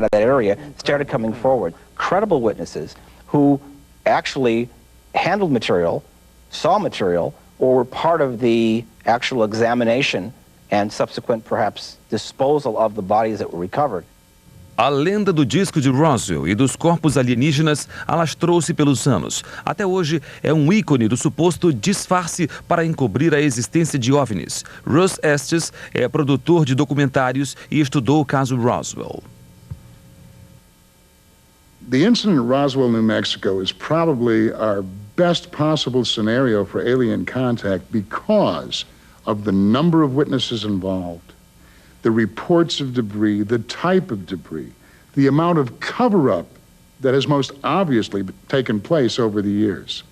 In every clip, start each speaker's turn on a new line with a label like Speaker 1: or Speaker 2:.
Speaker 1: out of that area started coming forward. Credible witnesses who actually handled material, saw material, or were part of the actual examination and subsequent, perhaps, disposal of the bodies that were recovered.
Speaker 2: A lenda do disco de Roswell e dos corpos alienígenas alastrou-se pelos anos. Até hoje é um ícone do suposto disfarce para encobrir a existência de OVNIs. Russ Estes é produtor de documentários e estudou o caso Roswell.
Speaker 3: The incident at Roswell, New Mexico is probably our best possible scenario for alien contact because of the number of witnesses involved, the reports of debris, the type of debris, the amount of cover-up that has most obviously taken place over the years.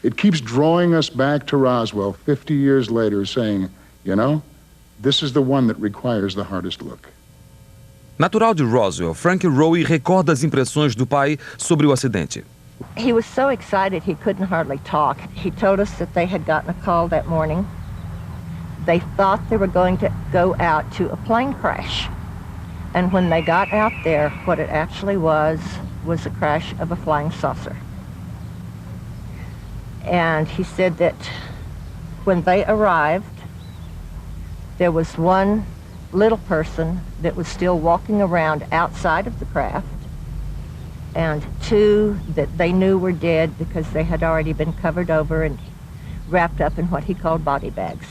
Speaker 3: It keeps drawing us back to Roswell 50 years later saying, you know, this is the one that requires the hardest look.
Speaker 2: Natural de Roswell, Frank Rowe recorda as impressões do pai sobre o acidente.
Speaker 4: He was so excited he couldn't hardly talk. He told us that they had gotten a call that morning. They thought they were going to go out to a plane crash. And when they got out there, what it actually was a crash of a flying saucer. And he said that when they arrived, there was one little person that was still walking around outside of the craft, and two that they knew were dead because they had already been covered over and wrapped up in what he called body bags.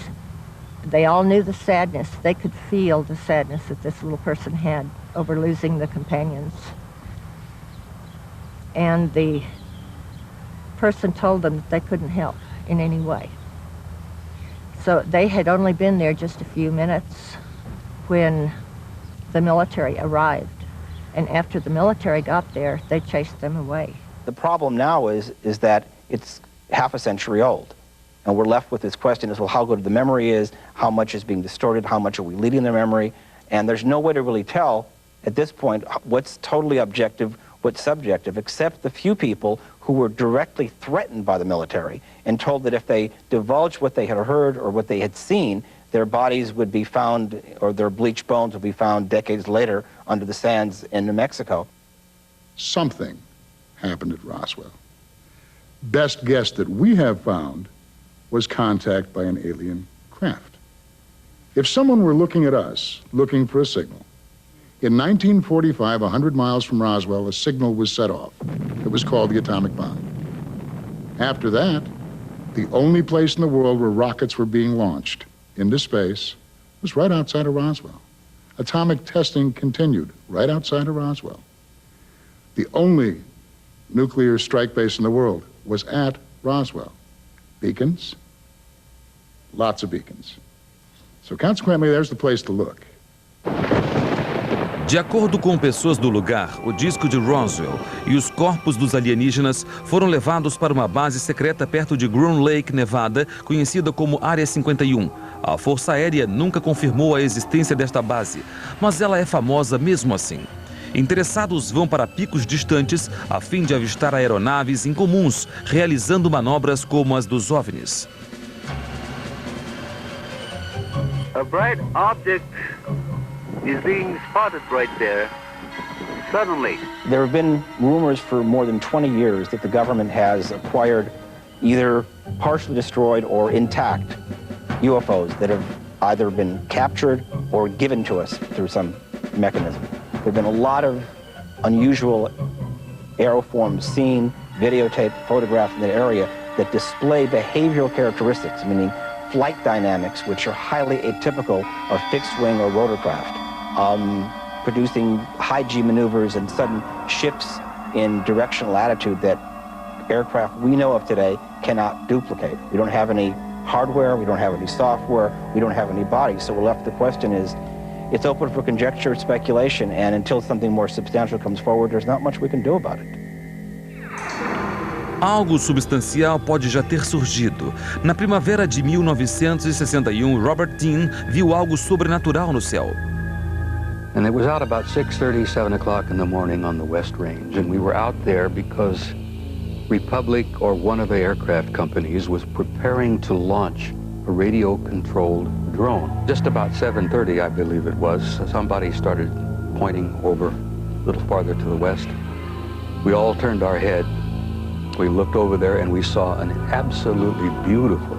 Speaker 4: They all knew the sadness. They could feel the sadness that this little person had over losing the companions. And the person told them that they couldn't help in any way. So they had only been there just a few minutes when the military arrived. And after the military got there, they chased them away.
Speaker 1: The problem now is that it's half a century old. And we're left with this question as well, how good the memory is, how much is being distorted, how much are we leading their memory? And there's no way to really tell at this point what's totally objective, what's subjective, except the few people who were directly threatened by the military and told that if they divulged what they had heard or what they had seen, their bodies would be found, or their bleached bones would be found decades later under the sands in New Mexico.
Speaker 3: Something happened at Roswell. Best guess that we have found was contact by an alien craft. If someone were looking at us, looking for a signal, in 1945, 100 miles from Roswell, a signal was set off. It was called the atomic bomb. After that, the only place in the world where rockets were being launched into space was right outside of Roswell. Atomic testing continued right outside of Roswell. The only nuclear strike base in the world was at Roswell. Beacons, lots of beacons. So consequently, there's the place to look.
Speaker 2: De acordo com pessoas do lugar, o disco de Roswell e os corpos dos alienígenas foram levados para uma base secreta perto de Groom Lake, Nevada, conhecida como Área 51. A Força Aérea nunca confirmou a existência desta base, mas ela é famosa mesmo assim. Interessados vão para picos distantes a fim de avistar aeronaves incomuns, realizando manobras como as dos OVNIs.
Speaker 5: A bright object is being spotted right there, suddenly.
Speaker 1: There have been rumors for more than 20 years that the government has acquired either partially destroyed or intact UFOs that have either been captured or given to us through some mechanism. There have been a lot of unusual aeroforms seen, videotaped, photographed in the area that display behavioral characteristics, meaning flight dynamics, which are highly atypical of fixed-wing or rotorcraft, producing high-G maneuvers and sudden shifts in directional attitude that aircraft we know of today cannot duplicate. We don't have any hardware, we don't have any software, we don't have any bodies, so we're left the question is, it's open for conjecture, speculation, and until something more substantial comes forward, there's not much we can do about it.
Speaker 2: Algo substancial pode já ter surgido. Na primavera de 1961, Robert Dean viu algo sobrenatural no céu.
Speaker 6: And it was out about 6:30, 7 o'clock in the morning on the West Range, and we were out there because Republic or one of the aircraft companies was preparing to launch a radio-controlled drone. Just about 7:30, I believe it was, somebody started pointing over a little farther to the west. We all turned our head. We looked over there and we saw an absolutely beautiful,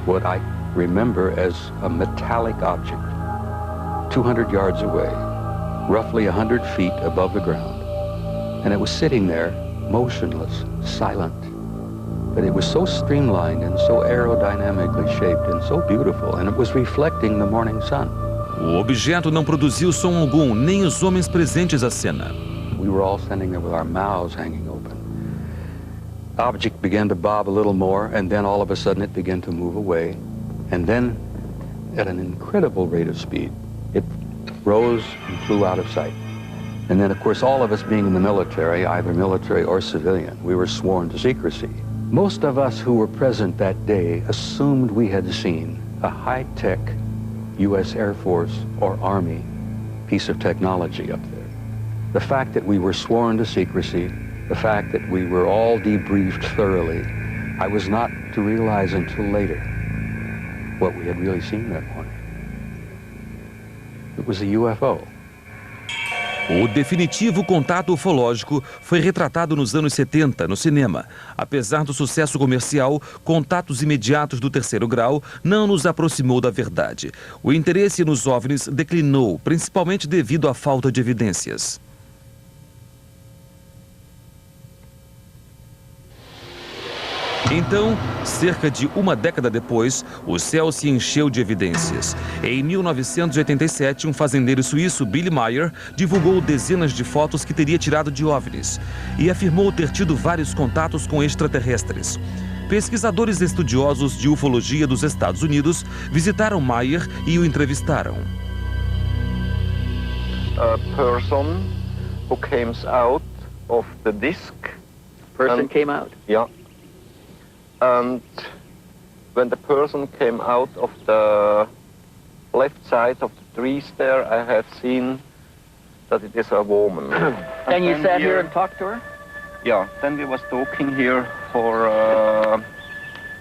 Speaker 6: what I remember as a metallic object, 200 yards away, roughly 100 feet above the ground. And it was sitting there, motionless, silent. But it was so streamlined and so aerodynamically shaped and so beautiful, and it was reflecting the morning sun.
Speaker 2: O objeto não produziu som algum, nem os homens presentes à cena.
Speaker 6: We were all standing there with our mouths hanging open. The object began to bob a little more, and then all of a sudden it began to move away. And then, at an incredible rate of speed, it rose and flew out of sight. And then, of course, all of us being in the military, either military or civilian, we were sworn to secrecy. Most of us who were present that day assumed we had seen a high-tech U.S. Air Force or Army piece of technology up there. The fact that we were sworn to secrecy, the fact that we were all debriefed thoroughly, I was not to realize until later what we had really seen that morning. It was a UFO.
Speaker 2: O definitivo contato ufológico foi retratado nos anos 70 no cinema. Apesar do sucesso comercial, contatos imediatos do terceiro grau não nos aproximou da verdade. O interesse nos OVNIs declinou, principalmente devido à falta de evidências. Então, cerca de uma década depois, o céu se encheu de evidências. Em 1987, um fazendeiro suíço, Billy Meier, divulgou dezenas de fotos que teria tirado de OVNIs e afirmou ter tido vários contatos com extraterrestres. Pesquisadores estudiosos de ufologia dos Estados Unidos visitaram Meier e o entrevistaram.
Speaker 7: A person who came out of the disc.
Speaker 5: Person came out.
Speaker 7: Yeah. And when the person came out of the left side of the trees there, I have seen that it is a woman.
Speaker 5: And you sat here and talked to her?
Speaker 7: Yeah, then we was talking here for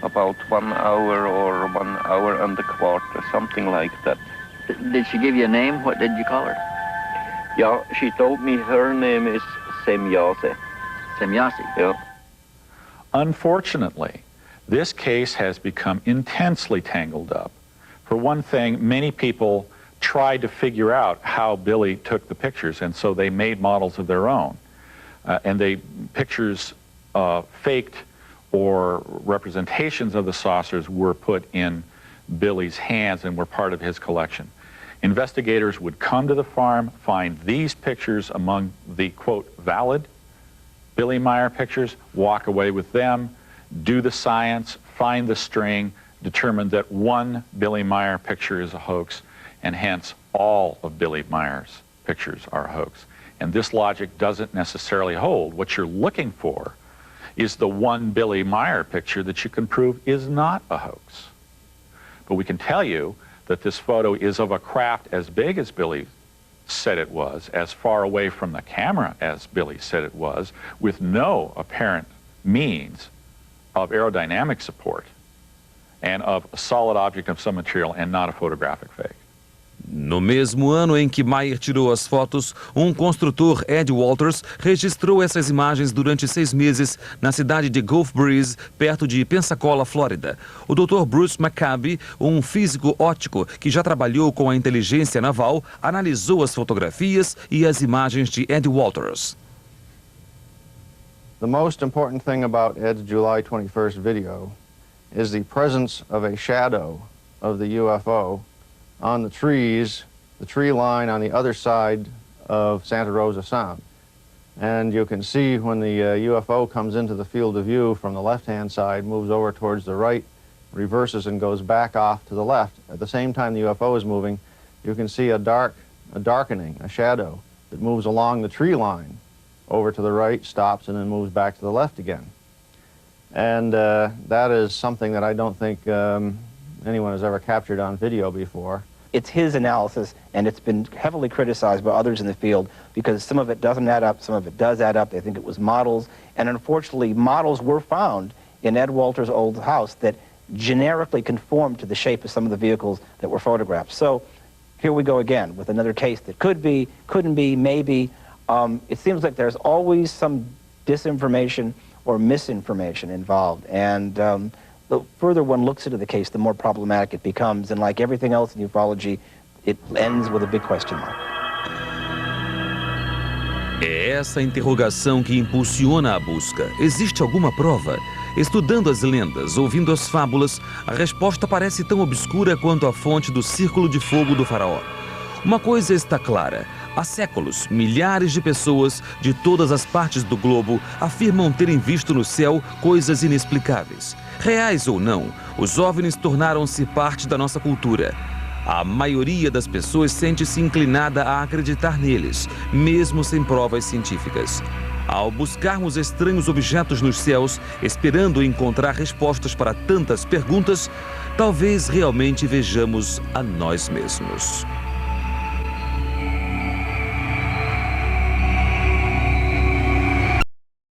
Speaker 7: about 1 hour or 1 hour and a quarter, something like that.
Speaker 5: Did she give you a name? What did you call her?
Speaker 7: Yeah, she told me her name is Semyase.
Speaker 5: Semyase.
Speaker 7: Yeah.
Speaker 8: Unfortunately, this case has become intensely tangled up. For one thing, many people tried to figure out how Billy took the pictures, and so they made models of their own. And they pictures faked or representations of the saucers were put in Billy's hands and were part of his collection. Investigators would come to the farm, find these pictures among the, quote, valid Billy Meier pictures, walk away with them, do the science, find the string, determine that one Billy Meier picture is a hoax, and hence all of Billy Meier's pictures are a hoax. And this logic doesn't necessarily hold. What you're looking for is the one Billy Meier picture that you can prove is not a hoax. But we can tell you that this photo is of a craft as big as Billy said it was, as far away from the camera as Billy said it was, with no apparent means of aerodynamic support and of a solid object of some material and not a photographic fake.
Speaker 2: No mesmo ano em que Meier tirou as fotos, um construtor, Ed Walters, registrou essas imagens durante 6 meses na cidade de Gulf Breeze, perto de Pensacola, Flórida. O Dr. Bruce McCabe, um físico óptico que já trabalhou com a inteligência naval, analisou as fotografias e as imagens de Ed Walters.
Speaker 9: The most important thing about Ed's July 21st video is the presence of a shadow of the UFO on the trees, the tree line on the other side of Santa Rosa Sound. And you can see when the UFO comes into the field of view from the left-hand side, moves over towards the right, reverses and goes back off to the left. At the same time the UFO is moving, you can see a darkening, a shadow that moves along the tree line over to the right, stops, and then moves back to the left again. And that is something that I don't think anyone has ever captured on video before.
Speaker 1: It's his analysis, and it's been heavily criticized by others in the field because some of it doesn't add up, some of it does add up. They think it was models, and unfortunately, models were found in Ed Walters' old house that generically conformed to the shape of some of the vehicles that were photographed. So here we go again with another case that could be, couldn't be, maybe. it seems like there's always some disinformation or misinformation involved. And the further one looks into the case, the more problematic it becomes. And like everything else in ufology, it ends with a big question mark.
Speaker 2: É essa interrogação que impulsiona a busca. Existe alguma prova? Estudando as lendas, ouvindo as fábulas, a resposta parece tão obscura quanto a fonte do círculo de fogo do faraó. Uma coisa está clara. Há séculos, milhares de pessoas de todas as partes do globo afirmam terem visto no céu coisas inexplicáveis. Reais ou não, os OVNIs tornaram-se parte da nossa cultura. A maioria das pessoas sente-se inclinada a acreditar neles, mesmo sem provas científicas. Ao buscarmos estranhos objetos nos céus, esperando encontrar respostas para tantas perguntas, talvez realmente vejamos a nós mesmos.